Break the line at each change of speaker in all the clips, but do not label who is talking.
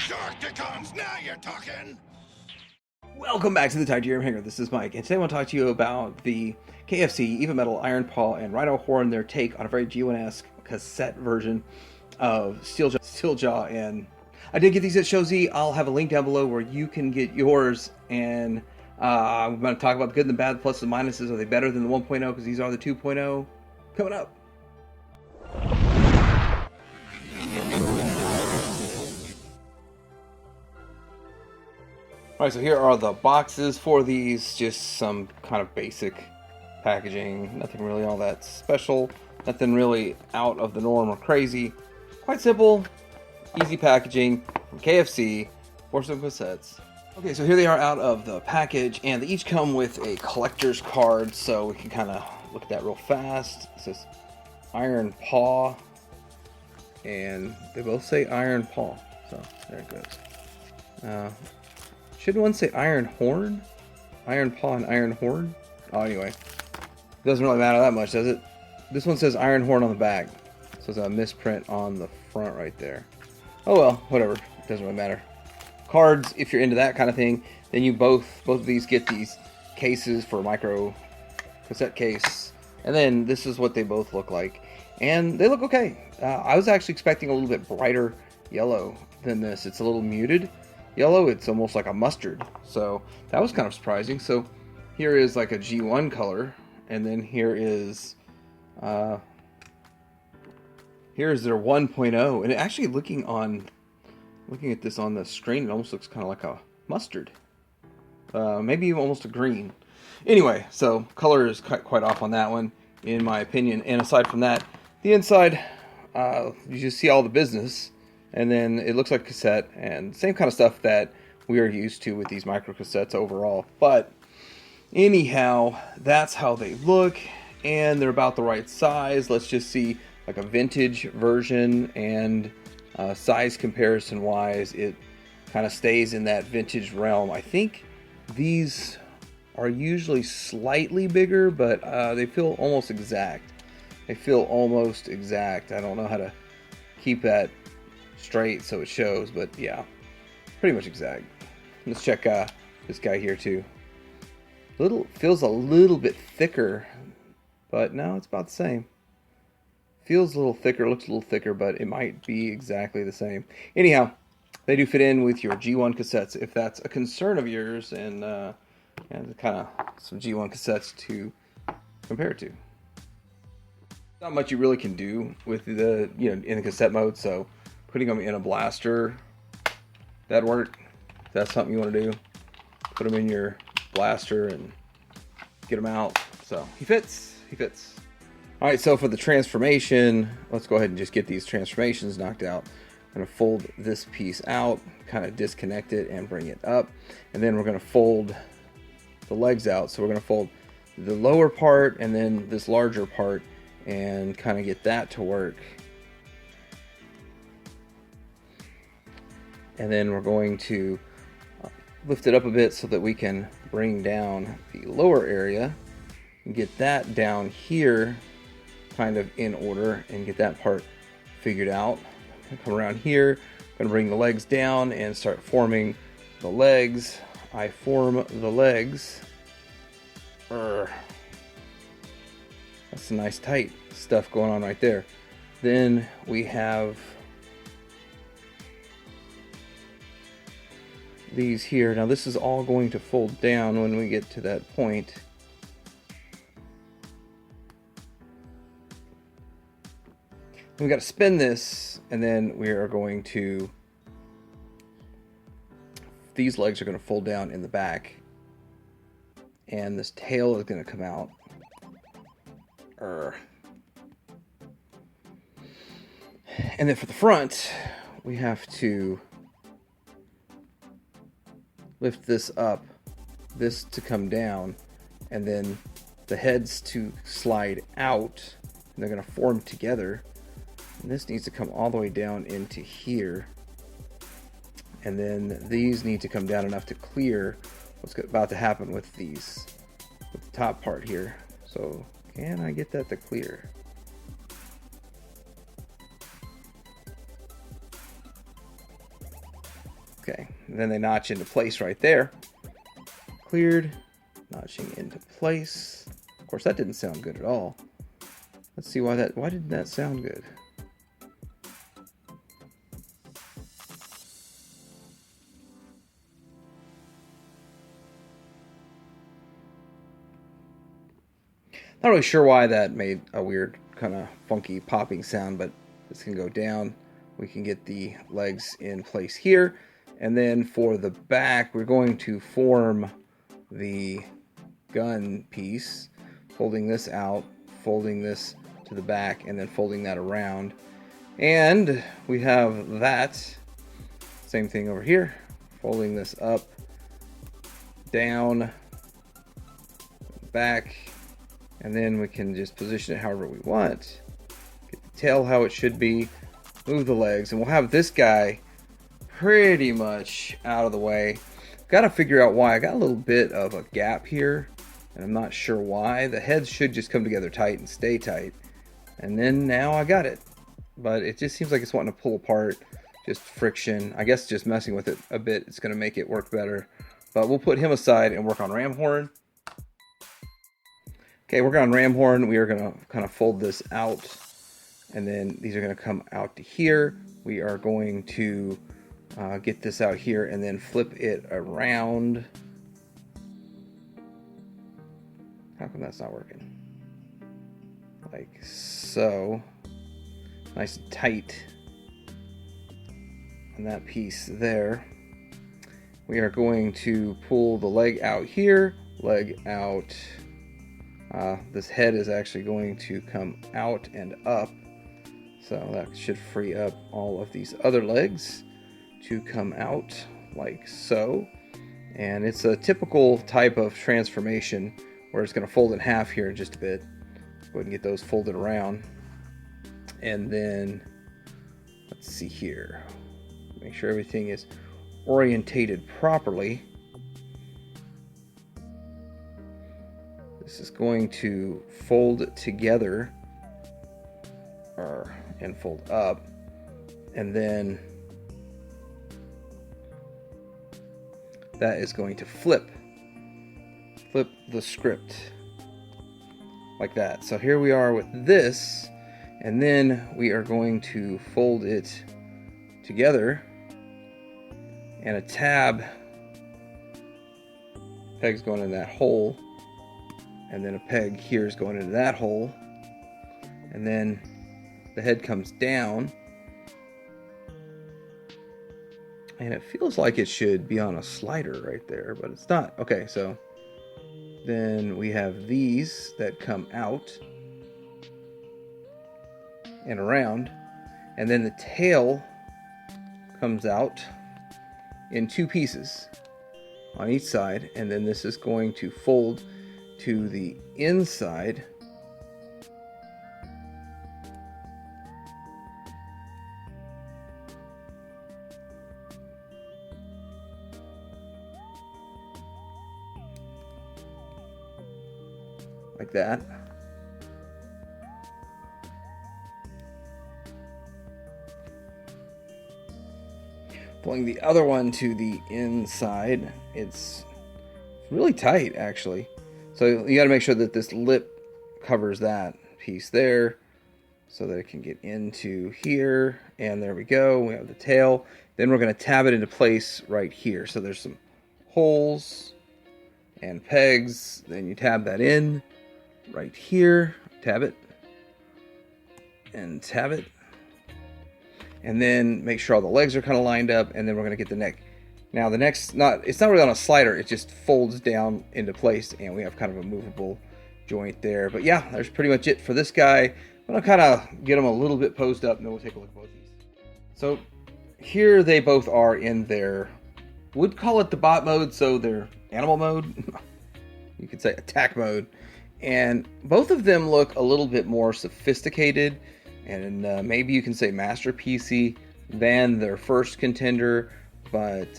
Sharkticons, now you're talking!
Welcome back to the Titanium Hanger. This is Mike, and today I want to talk to you about the KFC, Even Metal, Ironpaw, and Rhinohorn, their take on a very G1-esque cassette version of Steeljaw, and I did get these at Show Z. I'll have a link down below where you can get yours, and I'm going to talk about the good and the bad, the pluses and minuses. Are they better than the 1.0? Because these are the 2.0 coming up. Alright, so here are the boxes for these. Just some kind of basic packaging. Nothing really all that special. Nothing really out of the norm or crazy. Quite simple, easy packaging from KFC for some cassettes. Okay, so here they are out of the package, and they each come with a collector's card, so we can kind of look at that real fast. It says Ironpaw, and they both say Ironpaw, so there it goes. Shouldn't one say Ironhorn? Ironpaw and Ironhorn? Oh, anyway. Doesn't really matter that much, does it? This one says Ironhorn on the back. So it's a misprint on the front right there. Oh well, whatever. It doesn't really matter. Cards, if you're into that kind of thing, then you both of these get these cases for micro cassette case. And then this is what they both look like. And they look okay. I was actually expecting a little bit brighter yellow than this. It's a little muted yellow. It's almost like a mustard, so that was kind of surprising. So here is like a G1 color, and then here is their 1.0, and it actually looking at this on the screen, it almost looks kind of like a mustard, maybe even almost a green. Anyway, so color is quite off on that one in my opinion. And aside from that, the inside, you just see all the business. And then it looks like cassette, and same kind of stuff that we are used to with these micro cassettes overall. But anyhow, that's how they look, and they're about the right size. Let's just see like a vintage version, and size comparison wise, it kind of stays in that vintage realm. I think these are usually slightly bigger, but they feel almost exact. I don't know how to keep that straight so it shows, but yeah, pretty much exact. Let's check this guy here too. Feels a little bit thicker, but no, it's about the same. Feels a little thicker, looks a little thicker, but it might be exactly the same. Anyhow, they do fit in with your G1 cassettes if that's a concern of yours, and kind of some G1 cassettes to compare it to. Not much you really can do with the in the cassette mode, so putting them in a blaster, that'd work. If that's something you want to do, put them in your blaster and get them out. So he fits. All right, so for the transformation, let's go ahead and just get these transformations knocked out. I'm going to fold this piece out, kind of disconnect it and bring it up. And then we're going to fold the legs out. So we're going to fold the lower part and then this larger part and kind of get that to work. And then we're going to lift it up a bit so that we can bring down the lower area and get that down here kind of in order and get that part figured out. Come around here, I'm going to bring the legs down and start forming the legs. I form the legs. That's some nice tight stuff going on right there. Then we have these here. Now this is all going to fold down when we get to that point. We've got to spin this, and then we are going to, these legs are going to fold down in the back, and this tail is going to come out. And then for the front, we have to lift this up, this to come down, and then the heads to slide out, and they're going to form together. And this needs to come all the way down into here, and then these need to come down enough to clear what's about to happen with these, with the top part here. So can I get that to clear? Okay, and then they notch into place right there. Cleared, notching into place. Of course, that didn't sound good at all. Let's see why didn't that sound good? Not really sure why that made a weird kind of funky popping sound, but this can go down. We can get the legs in place here. And then for the back, we're going to form the gun piece, folding this out, folding this to the back, and then folding that around. And we have that. Same thing over here. Folding this up, down, back, and then we can just position it however we want. Get the tail how it should be, move the legs, and we'll have this guy pretty much out of the way. Got to figure out why. I got a little bit of a gap here, and I'm not sure why. The heads should just come together tight and stay tight. And then now I got it. But it just seems like it's wanting to pull apart. Just friction. I guess just messing with it a bit, it's going to make it work better. But we'll put him aside and work on Ramhorn. Okay, working on Ramhorn, we are going to kind of fold this out, and then these are going to come out to here. We are going to get this out here and then flip it around. How come that's not working? Like so. Nice and tight on that piece there. We are going to pull the leg out here, leg out. This head is actually going to come out and up, so that should free up all of these other legs to come out like so. And it's a typical type of transformation where it's going to fold in half here in just a bit. Go ahead and get those folded around, and then let's see here, make sure everything is orientated properly. This is going to fold together and fold up, and then that is going to flip the script like that. So here we are with this, and then we are going to fold it together, and a tab peg's going in that hole, and then a peg here is going into that hole, and then the head comes down, and it feels like it should be on a slider right there, but it's not. Okay, so then we have these that come out and around, and then the tail comes out in two pieces on each side, and then this is going to fold to the inside like that. Pulling the other one to the inside, it's really tight actually. So you got to make sure that this lip covers that piece there so that it can get into here. And there we go. We have the tail. Then we're going to tab it into place right here. So there's some holes and pegs. Then you tab that in right here. Tab it and tab it. And then make sure all the legs are kind of lined up. And then we're going to get the neck. Now the neck's it's not really on a slider, it just folds down into place, and we have kind of a movable joint there. But yeah, that's pretty much it for this guy. I'm gonna kind of get them a little bit posed up, and then we'll take a look at both of these. So here they both are in their, would call it the bot mode, so they're animal mode. You could say attack mode. And both of them look a little bit more sophisticated, and maybe you can say masterpiecey than their first contender. But,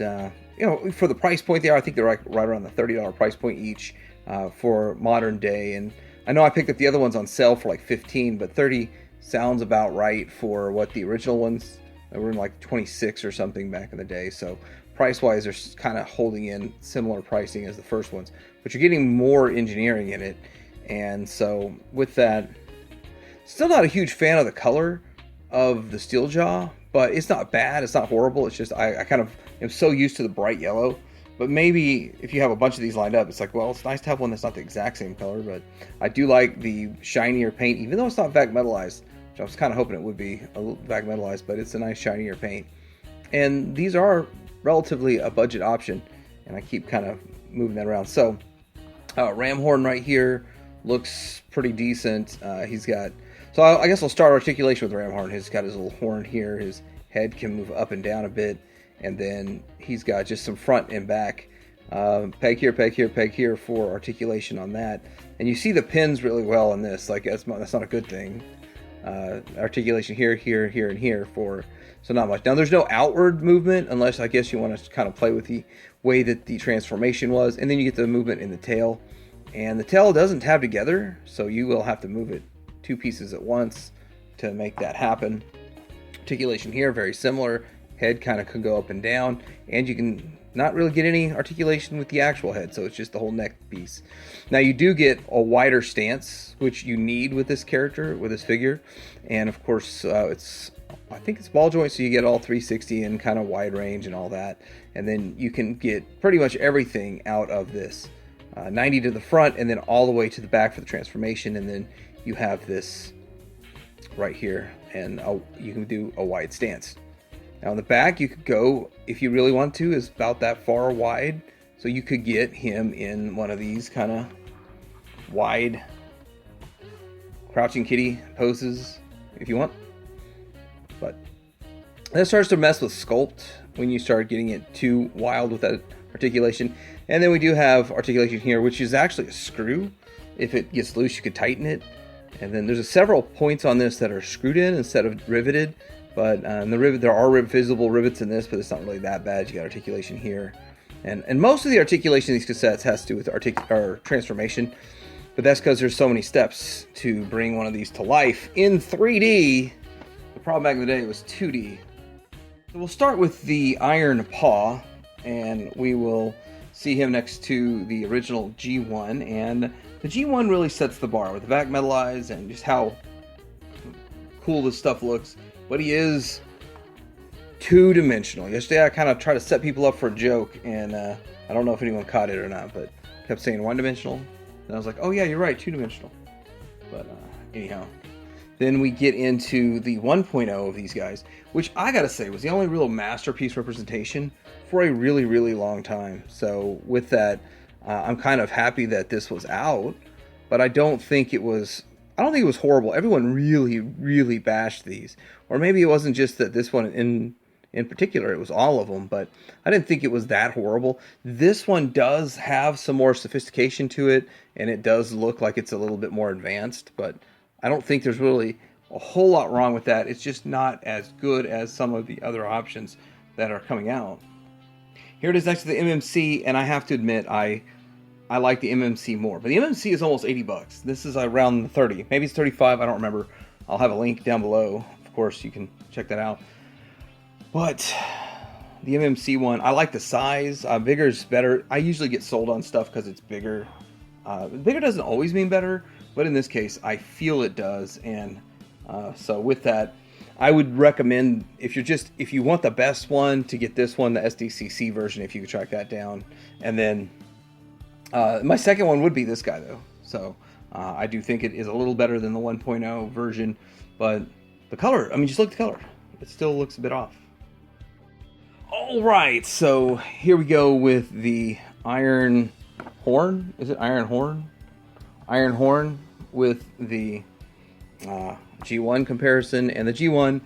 you know, for the price point they are, I think they're right around the $30 price point each for modern day. And I know I picked up the other ones on sale for like $15, but $30 sounds about right for what the original ones They were in like 26 or something back in the day. So price-wise, they're kind of holding in similar pricing as the first ones. But you're getting more engineering in it. And so with that, still not a huge fan of the color of the Steeljaw, but it's not bad. It's not horrible. It's just I kind of am so used to the bright yellow. But maybe if you have a bunch of these lined up, it's like, well, it's nice to have one that's not the exact same color. But I do like the shinier paint, even though it's not vac metallized, which I was kind of hoping it would be a little vac metallized, but it's a nice shinier paint. And these are relatively a budget option, and I keep kind of moving that around. So Ramhorn right here looks pretty decent. He's got, so I guess I'll start articulation with Ramhorn. He's got his little horn here. His head can move up and down a bit. And then he's got just some front and back. Peg here, peg here, peg here for articulation on that. And you see the pins really well on this. Like, that's not a good thing. Articulation here, here, here, and here for, so not much. Now, there's no outward movement unless I guess you want to kind of play with the way that the transformation was. And then you get the movement in the tail. And the tail doesn't tab together, so you will have to move it 2 pieces at once to make that happen. Articulation here, very similar. Head kind of could go up and down, and you can not really get any articulation with the actual head, so it's just the whole neck piece. Now you do get a wider stance, which you need with this character, with this figure, and of course I think it's ball joint, so you get all 360 and kind of wide range and all that, and then you can get pretty much everything out of this. 90 to the front and then all the way to the back for the transformation, and then you have this right here, and you can do a wide stance. Now in the back, you could go, if you really want to, is about that far wide. So you could get him in one of these kind of wide crouching kitty poses if you want. But that starts to mess with sculpt when you start getting it too wild with that articulation. And then we do have articulation here, which is actually a screw. If it gets loose, you could tighten it. And then there's several points on this that are screwed in instead of riveted. But there are visible rivets in this, but it's not really that bad. You got articulation here. And most of the articulation of these cassettes has to do with transformation. But that's because there's so many steps to bring one of these to life in 3D. The problem back in the day was 2D. So we'll start with the Ironpaw, and we will see him next to the original G1. And the G1 really sets the bar with the vac metallized and just how cool this stuff looks. But he is 2-dimensional. Yesterday I kind of tried to set people up for a joke, and I don't know if anyone caught it or not, but kept saying 1-dimensional. And I was like, oh yeah, you're right, 2-dimensional. But anyhow. Then we get into the 1.0 of these guys, which I gotta say was the only real masterpiece representation for a really, really long time. So with that, I'm kind of happy that this was out, but I don't think it was horrible. Everyone really, really bashed these. Or maybe it wasn't just that this one in particular, it was all of them, but I didn't think it was that horrible. This one does have some more sophistication to it, and it does look like it's a little bit more advanced, but I don't think there's really a whole lot wrong with that. It's just not as good as some of the other options that are coming out. Here it is next to the MMC, and I have to admit, I like the MMC more. But the MMC is almost $80. This is around 30. Maybe it's 35, I don't remember. I'll have a link down below. Of course, you can check that out. But the MMC one, I like the size. Bigger is better. I usually get sold on stuff because it's bigger. Bigger doesn't always mean better, but in this case, I feel it does. And so with that, I would recommend, if you want the best one, to get this one, the SDCC version, if you could track that down. And then my second one would be this guy, though. So I do think it is a little better than the 1.0 version, but the color, I mean, just look at the color. It still looks a bit off. All right, so here we go with the Ironhorn. Is it Ironhorn? Ironhorn with the G1 comparison. And the G1,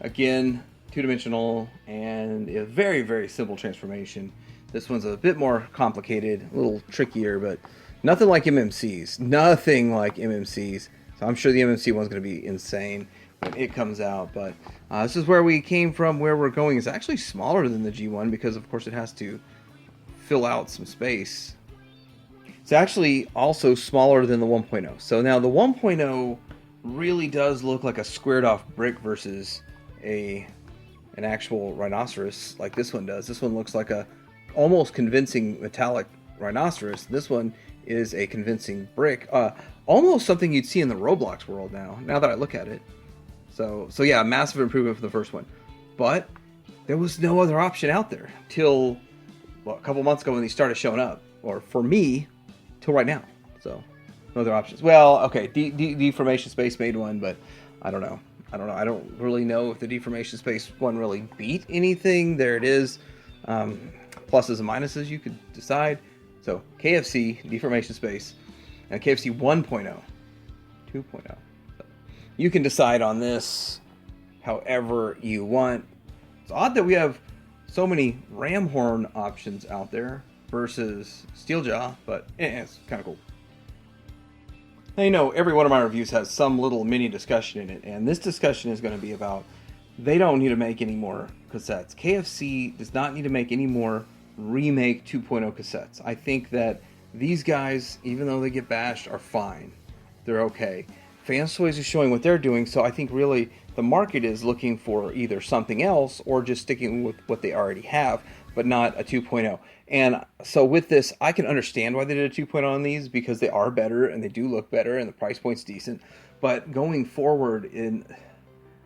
again, 2-dimensional and a very, very simple transformation. This one's a bit more complicated, a little trickier, but nothing like MMC's. Nothing like MMC's. So I'm sure the MMC one's going to be insane when it comes out. But this is where we came from. Where we're going is actually smaller than the G1 because, of course, it has to fill out some space. It's actually also smaller than the 1.0. So now the 1.0 really does look like a squared off brick versus a an actual rhinoceros like this one does. This one looks like a almost convincing metallic rhinoceros. This one is a convincing brick. Almost something you'd see in the Roblox world now that I look at it. So yeah, massive improvement from the first one. But there was no other option out there till a couple months ago when these started showing up. Or for me, till right now. So no other options. Well, okay, Deformation Space made one, but I don't know. I don't really know if the Deformation Space one really beat anything. There it is. Pluses and minuses, you could decide. So KFC, Deformation Space, and KFC 1.0, 2.0. So you can decide on this however you want. It's odd that we have so many Ramhorn options out there versus Steeljaw, but it's kind of cool. Now, you know, every one of my reviews has some little mini discussion in it, and this discussion is going to be about they don't need to make any more cassettes. KFC does not need to make any more remake 2.0 cassettes. I think that these guys, even though they get bashed, are fine. They're okay. Fans Toys is showing what they're doing, so I think really the market is looking for either something else or just sticking with what they already have, but not a 2.0. And so with this, I can understand why they did a 2.0 on these, because they are better and they do look better and the price point's decent. But going forward,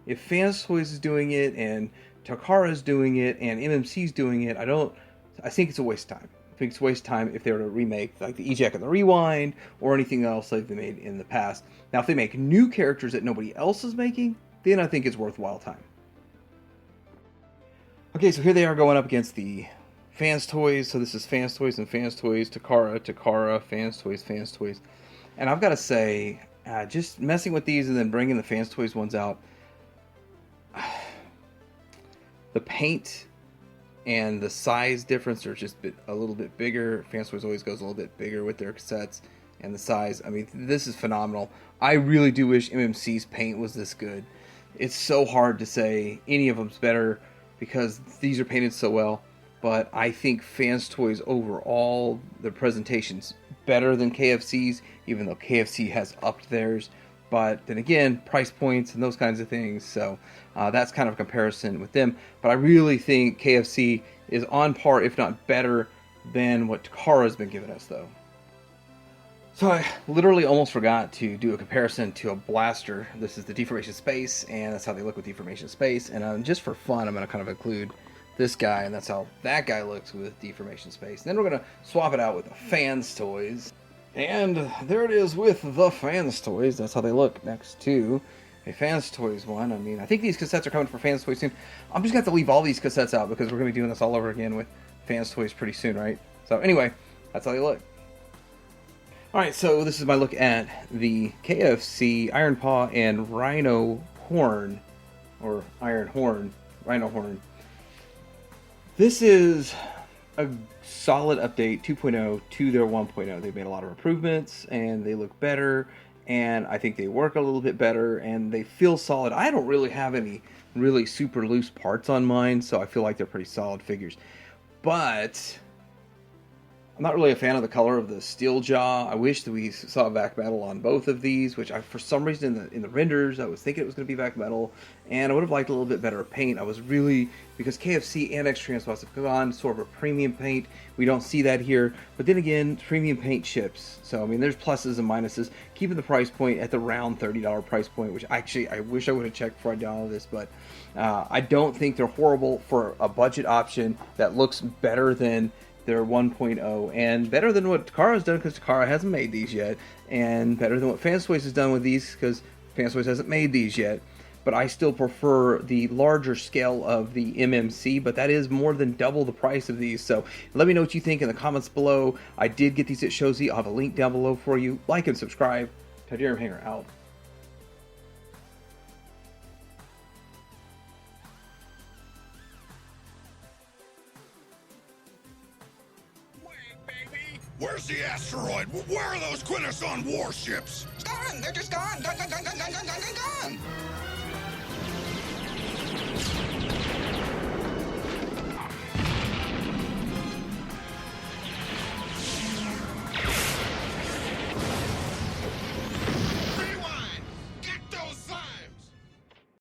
if Fans Toys is doing it and Takara is doing it and MMC's doing it, I think it's a waste of time. I think it's a waste of time if they were to remake like the Eject and the Rewind or anything else like they made in the past. Now, if they make new characters that nobody else is making, then I think it's worthwhile time. Okay, so here they are going up against the Fans Toys. So this is Fans Toys and Fans Toys, Takara, Fans Toys. And I've got to say, just messing with these and then bringing the Fans Toys ones out, the paint and the size difference are just a little bit bigger. Fans Toys always goes a little bit bigger with their cassettes, and the size, I mean, this is phenomenal. I really do wish MMC's paint was this good. It's so hard to say any of them's better because these are painted so well, but I think Fans Toys overall, the presentation's better than KFC's, even though KFC has upped theirs. But then again, price points and those kinds of things, so that's kind of a comparison with them. But I really think KFC is on par, if not better, than what Takara's been giving us, though. So I literally almost forgot to do a comparison to a blaster. This is the Deformation Space, and that's how they look with Deformation Space. And just for fun, I'm going to kind of include this guy, and that's how that guy looks with Deformation Space. And then we're going to swap it out with the Fans Toys. And there it is with the Fans Toys. That's how they look next to a Fans Toys one. I mean, I think these cassettes are coming for Fans Toys soon. I'm just going to have to leave all these cassettes out because we're going to be doing this all over again with Fans Toys pretty soon, right? So anyway, that's how they look. Alright, so this is my look at the KFC Ironpaw and Rhinohorn, or Ironhorn, Rhinohorn. This is a solid update 2.0 to their 1.0. They've made a lot of improvements and they look better, and I think they work a little bit better and they feel solid. I don't really have any really super loose parts on mine, so I feel like they're pretty solid figures. But I'm not really a fan of the color of the Steeljaw. I wish that we saw back metal on both of these, which for some reason in the renders I was thinking it was going to be back metal, and I would have liked a little bit better paint. I was really, because KFC and X-Transbots have gone sort of a premium paint. We don't see that here, but then again, premium paint ships. So I mean, there's pluses and minuses. Keeping the price point at the round $30 price point, which actually I wish I would have checked before I downloaded this, but I don't think they're horrible for a budget option that looks better than their 1.0, and better than what Takara's done, because Takara hasn't made these yet, and better than what Fans Toys has done with these, because Fans Toys hasn't made these yet. But I still prefer the larger scale of the MMC, but that is more than double the price of these. So let me know what you think in the comments below. I did get these at Shozy. I'll have a link down below for you. Like and subscribe. Titanium Hanger out.
Where's the asteroid? Where are those Quintesson warships?
Gone! They're just gone! Gone, gone, gone, gone, gone, gone, gone, gone!